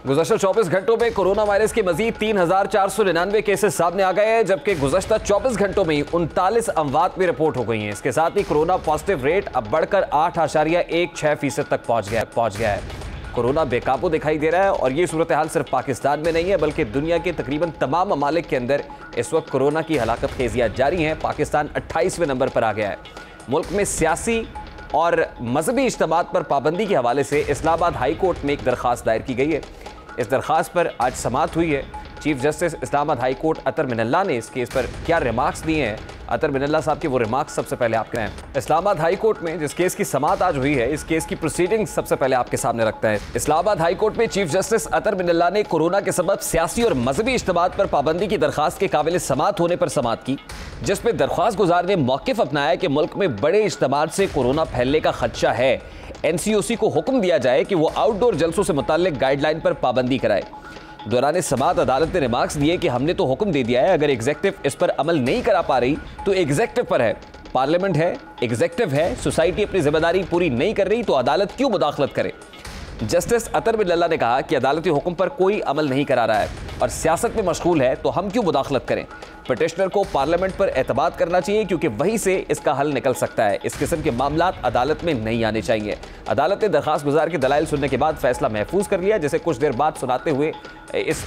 गुज़श्ता 24 घंटों में corona virus के मजीद 3,499 केसेस सामने आ गए हैं, जबकि गुज़श्ता 24 घंटों में 39 अमवात भी रिपोर्ट हो गई हैं। इसके साथ ही कोरोना पॉजिटिव रेट अब बढ़कर 8.16% तक पहुंच गया है। कोरोना बेकाबू दिखाई दे रहा है और ये सूरत हाल सिर्फ पाकिस्तान में नहीं है बल्कि दुनिया के तकरीबन तमाम ममालिक के अंदर इस वक्त कोरोना की हलाकत खेजियाँ जारी हैं। पाकिस्तान 28वें नंबर पर आ गया है। मुल्क में सियासी और मजहबी इज्तिमात पर पाबंदी के हवाले से इस्लामाबाद हाई कोर्ट में एक दरख्वास्त दायर की गई है। इस दरख्वास्त पर आज समाअत हुई है। Chief justice Islamabad high court Athar Minallah ने इस केस पर क्या रिमार्क्स दिए हैं, अतर मिनल्ला साहब के वो रिमार्क्स सबसे पहले आपके हैं। इस्लामाबाद हाई कोर्ट में जिस केस की समाअत आज हुई है, इस केस की प्रोसीडिंग्स सबसे पहले आपके सामने रखता है। इस्लामाबाद हाई कोर्ट में चीफ जस्टिस अतर मिनल्ला ने कोरोना के सबब सियासी और मजहबी इज्तिमात पर पाबंदी की दरख्वास्त के काबिल समाअत होने पर समाअत की, जिसमें दरख्वास्त गुजार ने मौक़िफ़ अपनाया कि मुल्क में बड़े इज्तिमात से कोरोना फैलने का खदशा है। NCOC को हुक्म दिया जाए कि वो आउटडोर जलसों से मुताल्लिक गाइडलाइन पर पाबंदी कराए। दौरान समाअत अदालत ने रिमार्क्स दिए कि हमने तो हुक्म दे दिया है, अगर एग्जेक्टिव इस पर अमल नहीं करा पा रही तो एग्जेक्टिव पर है, पार्लियामेंट है, एग्जेक्टिव है, सोसाइटी अपनी जिम्मेदारी पूरी नहीं कर रही तो अदालत क्यों मुदाखलत करे। जस्टिस अतर मिनल्ला ने कहा कि अदालती हुक्म पर कोई अमल नहीं करा रहा है और सियासत में मशगूल है तो हम क्यों मुदाखलत करें। पिटिशनर को पार्लियामेंट पर एतमाद करना चाहिए क्योंकि वहीं से इसका हल निकल सकता है। इस किस्म के मामलात अदालत में नहीं आने चाहिए। अदालत ने दरख्वास्त गुजार के दलाइल सुनने के बाद फैसला महफूज कर लिया, जिसे कुछ देर बाद सुनाते हुए इस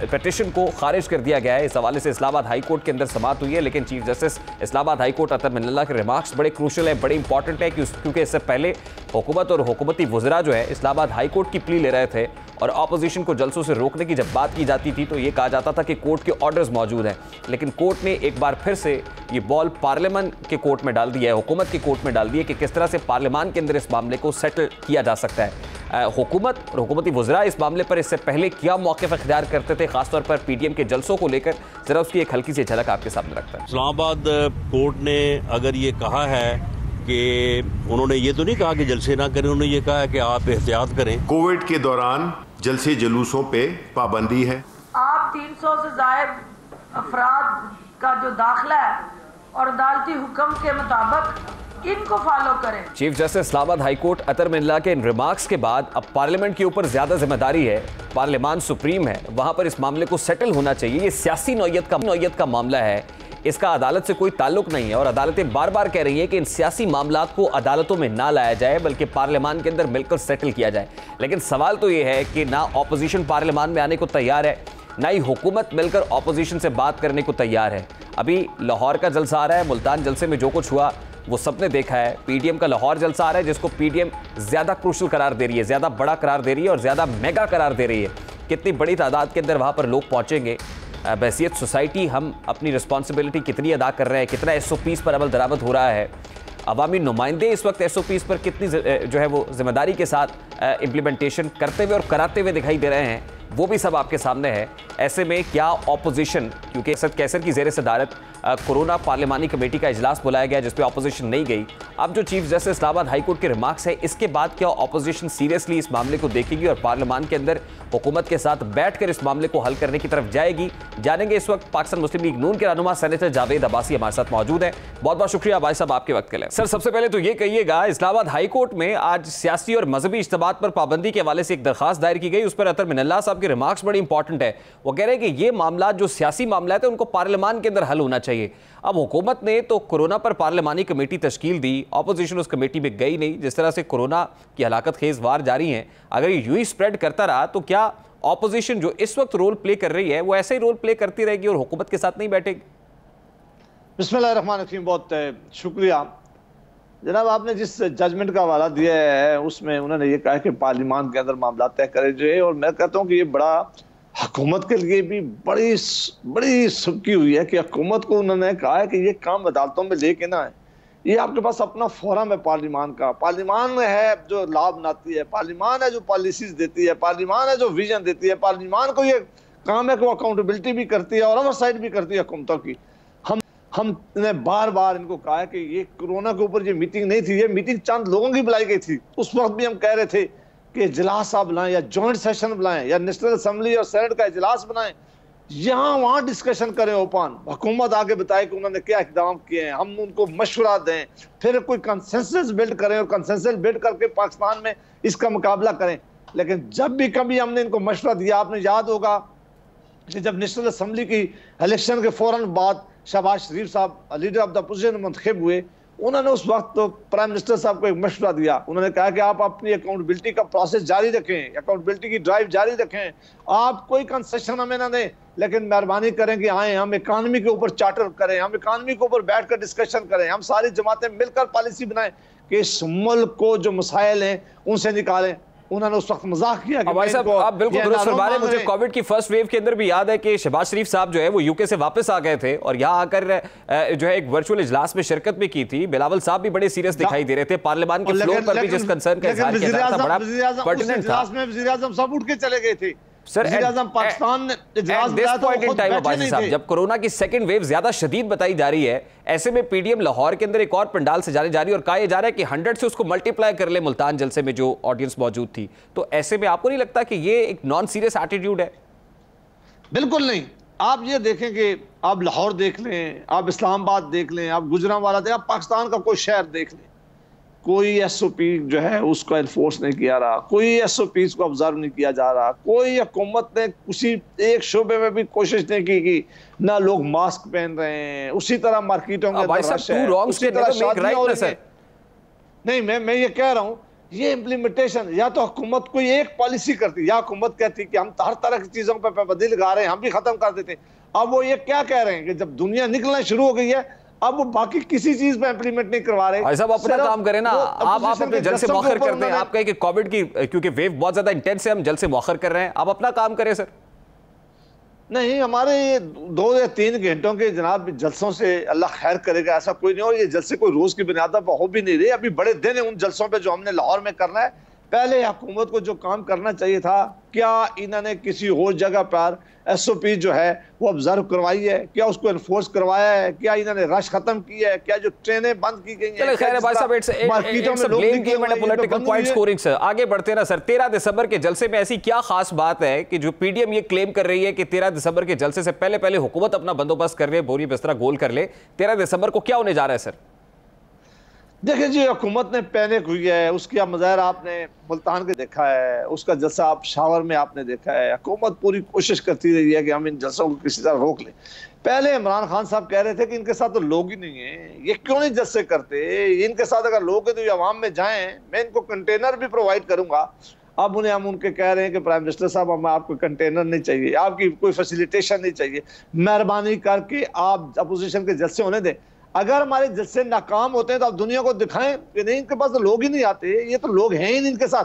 पिटिशन को खारिज कर दिया गया है। इस हवाले से इस्लामाबाद हाई कोर्ट के अंदर समाअत हुई है, लेकिन chief justice Islamabad high court Athar Minallah के रिमार्क्स बड़े क्रूशल है, बड़े इंपॉर्टेंट है क्योंकि इससे पहले हुकूमत और हुकूमती वज़रा जो है इस्लामाबाद हाई कोर्ट की प्ली ले रहे थे और अपोजिशन को जलसों से रोकने की जब बात की जाती थी तो ये कहा जाता था कि कोर्ट के ऑर्डर्स मौजूद हैं, लेकिन कोर्ट ने एक बार फिर से ये बॉल पार्लियामेंट के कोर्ट में डाल दिया है, हुकूमत के कोर्ट में डाल दिया कि किस तरह से पार्लियामान के अंदर इस मामले को सेटल किया जा सकता है। हुकूमत और हुकूमती वज़रा इस मामले पर इससे पहले क्या मौक़िफ़ इख्तियार करते थे, खासतौर पर PDM के जलसों को लेकर, जरा उसकी एक हल्की सी झलक आपके सामने रखता है। इस्लामाबाद कोर्ट ने अगर ये कहा है कि उन्होंने ये तो नहीं कहा कि जलसे ना करें, उन्होंने ये कहा है कि आप एहतियात करें। कोविड के दौरान जलसे जुलूसों पे पाबंदी है। आप 300 से ज़ायद अफराद का जो दाखिला है और अदालती हुक्म के मुताबिक इनको फॉलो करें। Chief justice Islamabad high court Athar Minallah के इन रिमार्क्स के बाद अब पार्लियामेंट के ऊपर ज्यादा जिम्मेदारी है, पार्लियामान सुप्रीम है, वहां पर इस मामले को सेटल होना चाहिए। ये सियासी नौयत का मामला है, इसका अदालत से कोई ताल्लुक नहीं है और अदालतें बार बार कह रही हैं कि इन सियासी मामलात को अदालतों में ना लाया जाए बल्कि पार्लियामान के अंदर मिलकर सेटल किया जाए। लेकिन सवाल तो ये है कि ना ऑपोजिशन पार्लियामान में आने को तैयार है, ना ही हुकूमत मिलकर ऑपोजिशन से बात करने को तैयार है। अभी लाहौर का जलसा आ रहा है, मुल्तान जलसे में जो कुछ हुआ वो सबने देखा है। PDM का लाहौर जलसा आ रहा है जिसको PDM ज़्यादा क्रूशल करार दे रही है, ज़्यादा बड़ा करार दे रही है और ज़्यादा मेगा करार दे रही है। कितनी बड़ी तादाद के अंदर वहाँ पर लोग पहुँचेंगे, बहसियत सोसाइटी हम अपनी रिस्पॉन्सिबिलिटी कितनी अदा कर रहे हैं, कितना SOPs पर अमल दरामद हो रहा है, अवामी नुमाइंदे इस वक्त SOPs पर कितनी जो है वो जिम्मेदारी के साथ इम्प्लीमेंटेशन करते हुए और कराते हुए दिखाई दे रहे हैं, वो भी सब आपके सामने है। ऐसे में क्या ऑपोजिशन, क्योंकि असद कैसर की ज़ेर सदारत कोरोना पार्लियामानी कमेटी का इजलास बुलाया गया जिसपे ऑपोजिशन नहीं गई, अब जो chief justice Islamabad high court के रिमार्क्स है, इसके बाद क्या ऑपोजिशन सीरियसली इस मामले को देखेगी और पार्लियामान के अंदर हुकूमत के साथ बैठकर इस मामले को हल करने की तरफ जाएगी, जानेंगे। इस वक्त पाकिस्तान मुस्लिम लीग नून के रहनुमा सेनेटर जावेद अब्बासी हमारे साथ मौजूद है। बहुत बहुत शुक्रिया भाई साहब आपके वक्त के लिए। सर, सबसे पहले तो ये कहिएगा, इस्लामाबाद हाई कोर्ट में आज सियासी और मजहबी इज्तिमात पर पाबंदी के हवाले से एक दरखास्त दायर की गई, उस पर अतर मिनल्ला साहब के रिमार्क्स बड़ी इंपॉर्टेंट है। वो कह रहे हैं कि ये मामला जो सियासी मामला है उनको पार्लियामान के अंदर हल होना चाहिए। अब हुकूमत ने तो कोरोना पर पार्लियामानी कमेटी तश्कील दी, ऑपोजिशन उस कमेटी में गई नहीं। जिस तरह से कोरोना की हलाकत खेज वार जारी हैं, अगर ये यूं ही स्प्रेड करता रहा तो क्या ऑपोजिशन जो इस वक्त रोल प्ले कर रही है वो ऐसे ही रोल प्ले करती रहेगी और हुकूमत के साथ नहीं बैठेगी? बिस्मिल्लाहिर्रहमानिर्रहीम, बहुत शुक्रिया जनाब। आपने जिस जजमेंट का हवाला दिया है उसमें उन्होंने ये कहा कि पार्लियामान के अंदर मामला तय करे जाए, और मैं कहता हूँ कि ये बड़ा हुकूमत के लिए भी बड़ी सबकी हुई है कि हुकूमत को उन्होंने कहा है कि ये काम अदालतों में लेके ना है। ये आपके पास अपना फोरम है पार्लियामान का, पार्लियामान है जो लॉ बनाती है, पार्लियामान है जो पॉलिसीज देती है, पार्लियामान है जो विजन देती है, पार्लियामान को ये काम है कि वो अकाउंटेबिलिटी भी करती है और ओवरसाइट भी करती है हुकूमतों की। हमने बार बार इनको कहा है कि ये कोरोना के ऊपर ये मीटिंग नहीं थी, ये मीटिंग चंद लोगों की बुलाई गई थी। उस वक्त भी हम कह रहे थे कि इजलास आप बुलाएं या जॉइंट सेशन बुलाएं या नेशनल असेंबली और सेनेट का इजलास बनाएं, यहाँ वहाँ डिस्कशन करें ओपन, हुकूमत आगे बताए कि उन्होंने क्या इकदाम किए हैं, हम उनको मशवरा दें, फिर कोई कंसेंसस बिल्ड करें और कंसेंसस बिल्ड करके पाकिस्तान में इसका मुकाबला करें। लेकिन जब भी कभी हमने इनको मशवरा दिया, आपने याद होगा कि जब नेशनल असम्बली की इलेक्शन के फौरन बाद शहबाज शरीफ साहब लीडर ऑफ द अपोजिशन मुंतखब हुए, उन्होंने उस वक्त तो प्राइम मिनिस्टर साहब को एक मशवरा दिया। उन्होंने कहा कि आप अपनी अकाउंटेबिलिटी का प्रोसेस जारी रखें, अकाउंटेबिलिटी की ड्राइव जारी रखें, आप कोई कंसेशन हमें ना दें, लेकिन मेहरबानी करें कि आए हम इकानमी के ऊपर चार्टर करें, हम इकानमी के ऊपर बैठ कर डिस्कशन करें, हम सारी जमातें मिलकर पॉलिसी बनाएं कि इस मुल्क को जो मसाइल हैं उनसे निकालें। उन्होंने उस वक्त मजाक किया कि भाई साहब आप बिल्कुल दुरुस्त फरमा रहे हैं। मुझे कोविड की फर्स्ट वेव के अंदर भी याद है कि शहबाज शरीफ साहब जो है वो यूके से वापस आ गए थे और यहाँ आकर जो है एक वर्चुअल इजलास में शिरकत भी की थी। बिलावल साहब भी बड़े सीरियस दिखाई दे रहे थे, पार्लियामेंट के फ्लोर पर भी जिस कंसर्न का इजहार किया जा रहा था बड़ा पर्टिनेंट था। वज़ीर आज़म सब उठ के चले गए थे सर। पाकिस्तान ने जब कोरोना की सेकंड वेव ज्यादा शदीद बताई जा रही है, ऐसे में पीडीएम लाहौर के अंदर एक और पंडाल सजाने जा रही है और कहा जा रहा है कि 100 से उसको मल्टीप्लाई कर ले मुल्तान जलसे में जो ऑडियंस मौजूद थी, तो ऐसे में आपको नहीं लगता कि ये एक नॉन सीरियस एटीट्यूड है? बिल्कुल नहीं। आप ये देखें कि आप लाहौर देख लें, आप इस्लामाबाद देख लें, आप गुजरांवाला देख, आप पाकिस्तान का कोई शहर देख लें, कोई एसओपी जो है उसको एनफोर्स नहीं किया रहा, कोई एसओपी को ऑब्जर्व नहीं किया जा रहा, कोई हुकूमत ने किसी एक शोबे में भी कोशिश नहीं की कि ना लोग मास्क पहन रहे हैं, उसी तरह मार्केटों में नहीं। मैं ये कह रहा हूँ, ये इम्प्लीमेंटेशन या तो हुकूमत कोई एक पॉलिसी करती, या हुकूमत कहती कि हम हर तरह की चीजों पर पाबंदी लगा रहे हैं, हम भी खत्म कर देते। अब वो ये क्या कह रहे हैं कि जब दुनिया निकलना शुरू हो गई है, अब वो बाकी किसी चीज पे इंप्लीमेंट नहीं करवा रहे। सब अपना काम करें ना, आप अपने जल से मौखर करते हैं। आप कहें कि कोविड की क्योंकि वेव बहुत ज्यादा इंटेंस है, हम जल से मौखर कर रहे हैं, आप अपना काम करें सर। नहीं, हमारे ये 2 या 3 घंटों के जनाब जलसों से अल्लाह खैर करेगा ऐसा कोई नहीं हो। ये जलसे कोई रोज की बुनियाद पर हो भी नहीं रहे, अभी बड़े दिन है उन जलसों पे जो हमने लाहौर में करना है। पहले हुकूमत को जो काम करना चाहिए था, क्या इन्होंने किसी और जगह पर एसओपी जो है वो ऑब्जर्व करवाई है, क्या उसको एनफोर्स करवाया है, क्या इन्होंने रश खत्म की है, क्या जो ट्रेनें बंद की गई हैं। खैर है भाई साहब, पॉलिटिकल पॉइंट स्कोरिंग सर, आगे बढ़ते ना सर। 13 दिसंबर के जलसे में ऐसी क्या खास बात है कि जो पीडीएम ये क्लेम कर रही है कि 13 दिसंबर के जलसे से पहले हुकूमत अपना बंदोबस्त कर ले, बोरी बिस्तरा गोल कर ले, 13 दिसंबर को क्या होने जा रहा है सर? देखिए जी, हुकूमत ने पैनिक हुई है, उसका मुजाहरा आपने मुल्तान के देखा है, उसका जलसा आप शावर में आपने देखा है। हुकूमत पूरी कोशिश करती रही है कि हम इन जलसों को किसी तरह रोक लें। पहले इमरान खान साहब कह रहे थे कि इनके साथ तो लोग ही नहीं है, ये क्यों नहीं जलसे करते, इनके साथ अगर लोग हैं तो ये अवाम में जाएं, मैं इनको कंटेनर भी प्रोवाइड करूंगा। अब उन्हें हम उनके कह रहे हैं कि प्राइम मिनिस्टर साहब हमें आपको कंटेनर नहीं चाहिए, आपकी कोई फैसिलिटेशन नहीं चाहिए, मेहरबानी करके आप अपोजिशन के जलसे होने दें। अगर हमारे जलसे नाकाम होते हैं तो आप दुनिया को दिखाएं कि नहीं, इनके पास तो लोग ही नहीं आते, ये तो लोग हैं ही नहीं इनके साथ।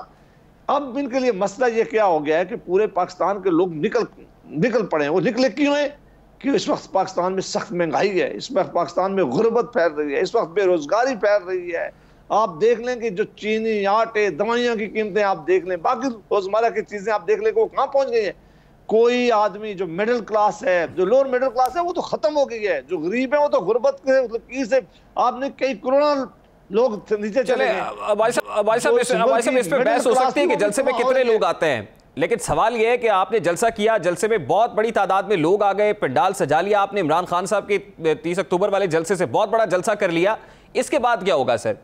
अब इनके लिए मसला ये क्या हो गया है कि पूरे पाकिस्तान के लोग निकल पड़े हैं। वो निकले क्यों है कि इस वक्त पाकिस्तान में सख्त महंगाई है, इस वक्त पाकिस्तान में गुर्बत फैल रही है, इस वक्त बेरोजगारी फैल रही है। आप देख लें कि जो चीनी, आटे, दवाइयों की कीमतें आप देख लें, बाकी रोजमर्रा की चीजें आप देख लें कि वो कहाँ पहुंच गई है। कोई आदमी जो मिडिल क्लास है, जो लोअर मिडिल क्लास है, वो तो खत्म हो गई है। जो गरीब है वो तो गुर्बत के से आपने कई करोड़ों लोग नीचे चले गए। भाई साहब इस पे बहस हो सकती है कि जलसे में कितने लोग आते हैं, लेकिन सवाल यह है कि आपने जलसा किया, जलसे में बहुत बड़ी तादाद में लोग आ गए, पंडाल सजा लिया आपने, इमरान खान साहब के 30 अक्टूबर वाले जलसे से बहुत बड़ा जलसा कर लिया, इसके बाद क्या होगा सर?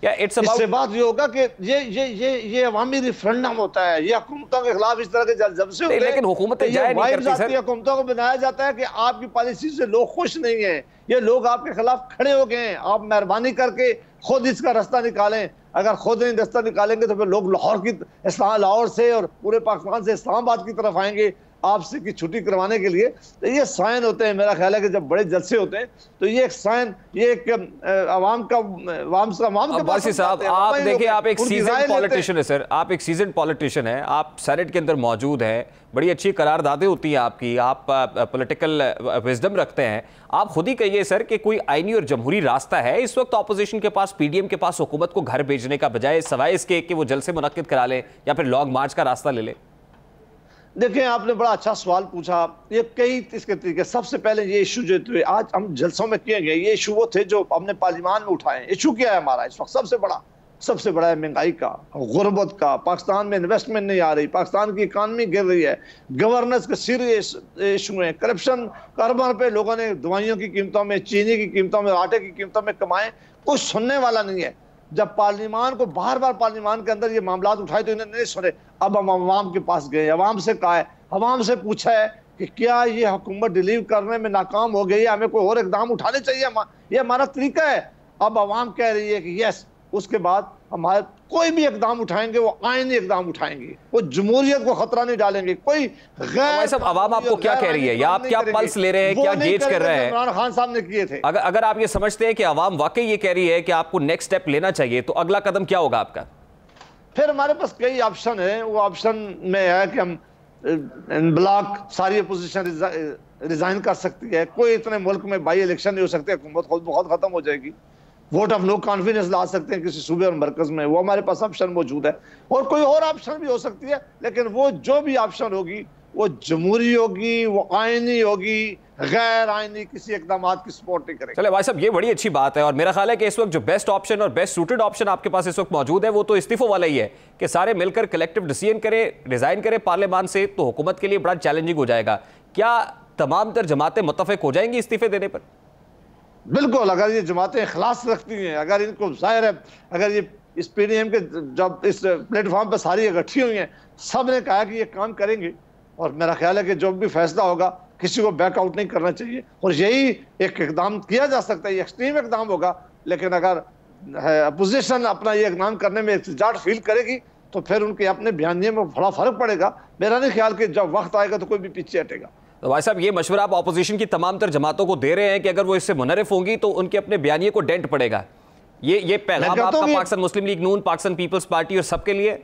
इससे बात ये होगा कि ये अवामी रिफरेंडम होता है, ये हुकूमतों के खिलाफ इस तरह के जलसे होते हैं, लेकिन हुकूमतें जाए नहीं करती सर। हुकूमतों को बनाया जाता है कि आपकी पॉलिसी से लोग खुश नहीं है, ये लोग आपके खिलाफ खड़े हो गए हैं, आप मेहरबानी करके खुद इसका रास्ता निकालें। अगर खुद नहीं रास्ता निकालेंगे तो फिर लोग लाहौर से और पूरे पाकिस्तान से इस्लामाबाद की तरफ आएंगे आपसे की छुट्टी करवाने के लिए। तो ये साइन होते हैं, मेरा ख्याल है कि जब बड़े जलसे होते हैं तो ये एक साइन, ये एक अवाम का अब्बासी साहब, आप देखिए आप एक सीजन पॉलिटिशियन है सर, आप एक सीजन पॉलिटिशियन है, आप सेनेट के अंदर मौजूद हैं, बड़ी अच्छी करारदादें होती हैं आपकी, आप पॉलिटिकल विजडम रखते हैं। आप खुद ही कहिए सर कि कोई आईनी और जमहूरी रास्ता है इस वक्त ऑपोजिशन के पास, पीडीएम के पास, हुकूमत को घर भेजने का, बजाय सवाए इसके कि वो जलसे मुनक्किद करा ले या फिर लॉन्ग मार्च का रास्ता ले ले? देखें, आपने बड़ा अच्छा सवाल पूछा। ये कई इसके तरीके, सबसे पहले ये इशू जो आज हम जलसों में किए गए, ये इशू वो थे जो हमने पार्लियामान में उठाए। इशू क्या है हमारा इस वक्त? सबसे बड़ा है महंगाई का, गुर्बत का, पाकिस्तान में इन्वेस्टमेंट नहीं आ रही, पाकिस्तान की इकानमी गिर रही है, गवर्नेंस के सीरियस इशू है, करप्शन, कारोबार पे लोगों ने दवाइयों की कीमतों में, चीनी की कीमतों में, आटे की कीमतों में कमाए, कोई सुनने वाला नहीं है। जब पार्लियामान को बार बार पार्लियामान के अंदर ये मामला उठाए तो इन्होंने नहीं सुने। अब हम अवाम के पास गए, अवाम से कहा है, अवाम से पूछा है कि क्या ये हुकूमत डिलीव करने में नाकाम हो गई है, हमें कोई और इकदाम उठाने चाहिए, ये हमारा तरीका है। अब अवाम कह रही है कि यस, उसके बाद हमारे कोई भी इकदाम उठाएंगे वो आईनी इकदाम उठाएंगे, वो जमहूरियत को खतरा नहीं डालेंगे। कोई गैर सब अवाम आपको क्या कह रही है, या आप क्या पल्स ले रहे हैं, क्या गेज कर रहे हैं? इमरान खान साहब ने किए थे। अगर आप ये समझते हैं कि अवाम वाकई ये कह रही है कि आपको नेक्स्ट स्टेप लेना चाहिए, तो अगला कदम क्या होगा आपका? फिर हमारे पास कई ऑप्शन है। वो ऑप्शन में है कि हम ब्लॉक सारी अपोजिशन रिजाइन कर सकती है। कोई इतने मुल्क में बाई इलेक्शन नहीं हो सकते, हुकूमत खुद बहुत खत्म हो जाएगी। वोट ऑफ नो कॉन्फिडेंस ला सकते हैं किसी सूबे और मरकज में, वो हमारे पास ऑप्शन मौजूद है। और कोई और ऑप्शन भी हो सकती है, लेकिन वो जो भी ऑप्शन होगी वो जमहूरी होगी, वो आईनी होगी, गैर आईनी किसी इकदाम की सपोर्ट नहीं करेगी। चले भाई साहब, ये बड़ी अच्छी बात है, और मेरा ख्याल है कि इस वक्त जो बेस्ट ऑप्शन और बेस्ट सूटेड ऑप्शन आपके पास इस वक्त मौजूद है वो तो इस्तीफों वाला ही है कि सारे मिलकर कलेक्टिव डिसीजन करें, रिजाइन करें पार्लियामान से, तो हुकूमत के लिए बड़ा चैलेंजिंग हो जाएगा। क्या तमाम तर जमातें मुत्तफिक हो जाएंगी इस्तीफे देने पर? बिल्कुल, अगर ये जमातें इखलास रखती हैं, अगर इनको जाहिर है, अगर ये इस पीडीएम के जब इस प्लेटफॉर्म पर सारी इकट्ठी हुई हैं, सब ने कहा कि ये काम करेंगे, और मेरा ख्याल है कि जो भी फैसला होगा किसी को बैकआउट नहीं करना चाहिए, और यही एक इकदाम किया जा सकता है। ये एक्सट्रीम इकदाम होगा, लेकिन अगर अपोजिशन अपना ये इकदाम करने में एहतिजाज फील करेगी तो फिर उनके अपने बयानिए में बड़ा फर्क पड़ेगा। मेरा नहीं ख्याल कि जब वक्त आएगा तो कोई भी पीछे हटेगा। तो भाई साहब, ये मशवरा आप ऑपोजिशन की तमाम तर जमातों को दे रहे हैं कि अगर वो इससे मुनरिफ होंगी तो उनके अपने बयानिए को डेंट पड़ेगा। ये पैगाम आपका पाकिस्तान मुस्लिम लीग नून, पाकिस्तान पीपल्स पार्टी और सबके लिए?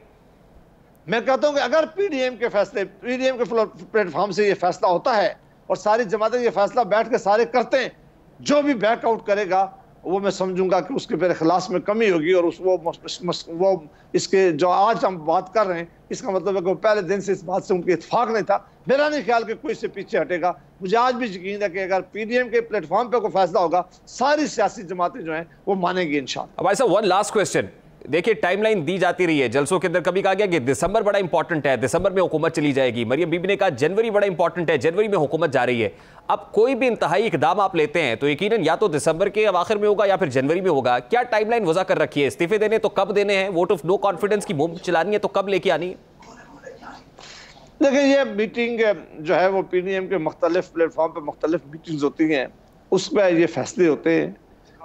मैं कहता हूं कि अगर पीडीएम के प्लेटफॉर्म से ये फैसला होता है और सारी जमातें ये फैसला बैठ के सारे करते हैं, जो भी बैकआउट करेगा वो मैं समझूंगा कि उसके फिर इखलास में कमी होगी, और वो इसके जो आज हम बात कर रहे हैं इसका मतलब है कि पहले दिन से इस बात से उनके इत्तेफाक नहीं था। मेरा नहीं ख्याल कि कोई इससे पीछे हटेगा। मुझे आज भी यकीन है कि अगर पीडीएम के प्लेटफॉर्म पे कोई फैसला होगा, सारी सियासी जमातें जो हैं वो मानेंगी इंशाअल्लाह। भाई साहब, वन लास्ट क्वेश्चन। देखिए, टाइमलाइन दी जाती रही है जलसों के अंदर, कभी कहा गया कि दिसंबर बड़ा इंपॉर्टेंट है, दिसंबर में हुकूमत चली जाएगी। मरियम बीबी ने कहा जनवरी बड़ा इंपॉर्टेंट है, जनवरी में हुकूमत जा रही है। अब कोई भी इंतहाई इकदाम आप लेते हैं तो यकीनन या तो दिसंबर के आखिर में होगा या फिर जनवरी में होगा। क्या टाइमलाइन वजह कर रखी है? इस्तीफे देने तो कब देने हैं, वोट ऑफ नो कॉन्फिडेंस की मुहिम चलानी है तो कब लेके आनी है? देखिए, ये मीटिंग जो है वो पीडीएम के मुख्तलिफ प्लेटफॉर्म पे मुख्तलिफ मीटिंग्स होती हैं, उस पर ये फैसले होते हैं।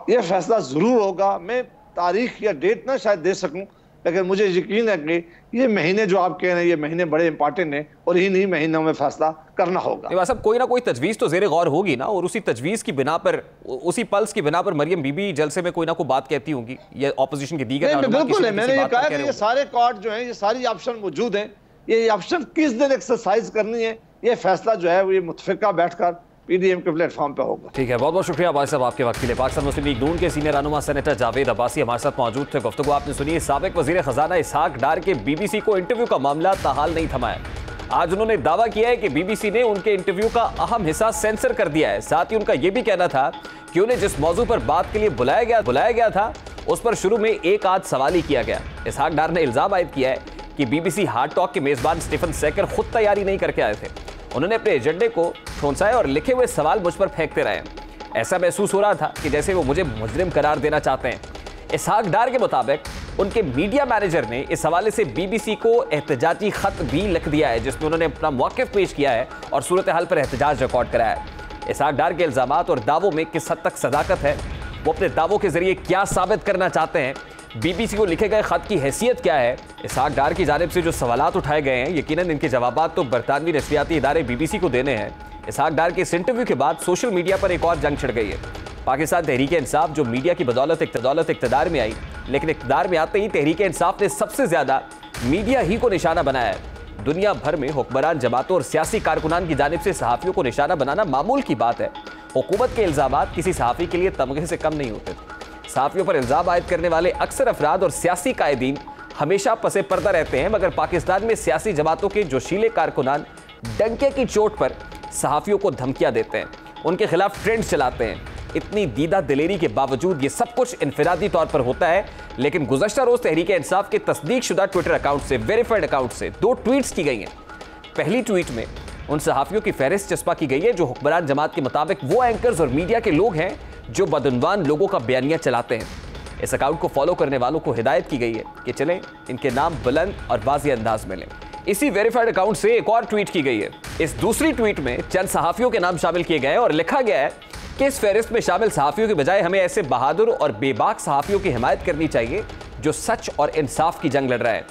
ये फैसला ज़रूर होगा। मैं तारीख या डेट ना शायद दे सकूं, लेकिन मुझे यकीन है कि ये महीने जो आप कह रहे हैं ये महीने बड़े इंपॉर्टेंट हैं और इन्हीं महीनों में फैसला करना होगा। सब कोई ना कोई तजवीज़ तो ज़ेरे गौर होगी ना, और उसी तजवीज़ की बिना पर, उसी पल्स की बिना पर मरियम बीबी जलसे में कोई ना कोई बात कहती होंगी, ये ऑपोजिशन की दीगर। बिल्कुल है, मैंने ये कहा कि ये सारे कार्ड जो हैं, ये सारी ऑप्शन मौजूद हैं। ये ऑप्शन किस दिन एक्सरसाइज करनी है, ये फैसला जो है वो ये मुतफिका बैठकर पीडीएम के प्लेटफॉर्म पे होगा। ठीक है, बहुत बहुत शुक्रिया भाई साहब आपके वक्त के लिए। पाकिस्तान मुस्लिम लीग नून के सीनियर रहनुमा सेनेटर जावेद अब्बासी हमारे साथ मौजूद थे। गुफ्तगू आपने सुनी। साबिक वजीर खजाना इसहाक डार के बीबीसी को इंटरव्यू का मामला ताहाल नहीं थमाया। आज उन्होंने दावा किया है कि बीबीसी ने उनके इंटरव्यू का अहम हिस्सा सेंसर कर दिया है। साथ ही उनका यह भी कहना था कि उन्हें जिस मौजू पर बात के लिए बुलाया गया था उस पर शुरू में एक आध सवाल ही किया गया। इसहाक डार ने इल्जाम आयद किया है कि बीबीसी हार्ड टॉक के मेजबान स्टीफन सेकर खुद तैयारी नहीं करके आए थे। उन्होंने अपने एजेंडे को ठोंसाया और लिखे हुए सवाल मुझ पर फेंकते रहे। ऐसा महसूस हो रहा था कि जैसे वो मुझे मुजरिम करार देना चाहते हैं। इसहाक डार के मुताबिक उनके मीडिया मैनेजर ने इस हवाले से बीबीसी को एहतजाजी खत भी लिख दिया है, जिसमें उन्होंने अपना मौक़िफ़ पेश किया है और सूरत हाल पर एहतजाज रिकॉर्ड कराया है। इसहाक डार के इल्ज़ामात और दावों में किस हद तक सदाकत है, वो अपने दावों के जरिए क्या साबित करना चाहते हैं, बीबीसी को लिखे गए खत की हैसियत क्या है, इसहाक डार की जानिब से जो सवालात उठाए गए हैं यकीनन इनके जवाबात तो बरतानवी नशरियाती इदारे बीबीसी को देने हैं। इसहाक डार के इस इंटरव्यू के बाद सोशल मीडिया पर एक और जंग छिड़ गई है। पाकिस्तान तहरीक इंसाफ जो मीडिया की बदौलत इक़्तिदार में आई, लेकिन इक़्तिदार में आते ही तहरीक इंसाफ ने सबसे ज़्यादा मीडिया ही को निशाना बनाया है। दुनिया भर में हुक्मरान जमातों और सियासी कारकुनान की जानिब से सहाफ़ियों को निशाना बनाना मामूल की बात है। हुकूमत के इल्ज़ामात किसी सहाफ़ी के लिए तमगे से कम नहीं होते। सहाफ़ियों पर इल्ज़ाम आयद करने वाले अक्सर अफराद और सियासी कायदीन हमेशा पसे पर्दा रहते हैं, मगर पाकिस्तान में सियासी जमातों के जोशीले कारकुनान डंके की चोट पर सहाफ़ियों को धमकियां देते हैं, उनके खिलाफ ट्रेंड्स चलाते हैं। इतनी दीदा दिलेरी के बावजूद ये सब कुछ इनफरादी तौर पर होता है, लेकिन गुज़श्ता रोज़ तहरीक इंसाफ के तस्दीक शुदा ट्विटर अकाउंट से, वेरीफाइड अकाउंट से 2 ट्वीट्स की गई हैं। पहली ट्वीट में उन सहाफ़ियों की फहरिस्त चस्पा की गई है जो हुक्मरान जमात के मुताबिक वो एंकर्स और मीडिया के लोग हैं जो बदउनवान लोगों का बयानिया चलाते हैं। इस अकाउंट को फॉलो करने वालों को हिदायत की गई है कि चलें इनके नाम बुलंद और वाज़ेह अंदाज में लें। इसी वेरीफाइड अकाउंट से एक और ट्वीट की गई है। इस दूसरी ट्वीट में चंद सहाफियों के नाम शामिल किए गए हैं और लिखा गया है कि इस फहरिस्त में शामिल सहाफियों की बजाय हमें ऐसे बहादुर और बेबाक सहाफियों की हिमायत करनी चाहिए जो सच और इंसाफ की जंग लड़ रहे हैं।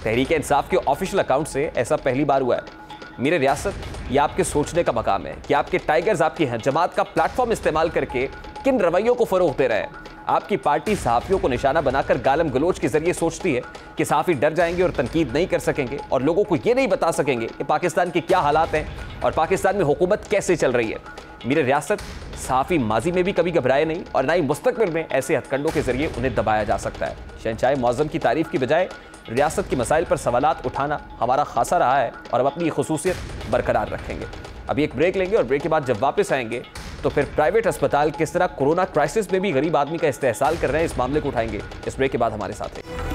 तहरीक इंसाफ के ऑफिशियल अकाउंट से ऐसा पहली बार हुआ है। मेरे रियासत, ये आपके सोचने का मकाम है कि आपके टाइगर्स आपकी जमात का प्लेटफॉर्म इस्तेमाल करके किन रवैयों को फरोग दे रहे हैं। आपकी पार्टी सहाफियों को निशाना बनाकर गालम गलोच के जरिए सोचती है कि सहाफी डर जाएंगे और तनकीद नहीं कर सकेंगे और लोगों को ये नहीं बता सकेंगे कि पाकिस्तान के क्या हालात हैं और पाकिस्तान में हुकूमत कैसे चल रही है। मेरे रियासत, सहाफी माजी में भी कभी घबराए नहीं और ना ही मुस्तकबिल में ऐसे हथकंडों के जरिए उन्हें दबाया जा सकता है। शहंशाह मुअज़्ज़म की तारीफ की बजाय रियासत की मसाइल पर सवालात उठाना हमारा खासा रहा है और हम अपनी खुसूसियत बरकरार रखेंगे। अभी एक ब्रेक लेंगे और ब्रेक के बाद जब वापस आएंगे तो फिर प्राइवेट अस्पताल किस तरह कोरोना क्राइसिस में भी गरीब आदमी का इस्तेहसाल कर रहे हैं, इस मामले को उठाएंगे। इस ब्रेक के बाद हमारे साथ हैं।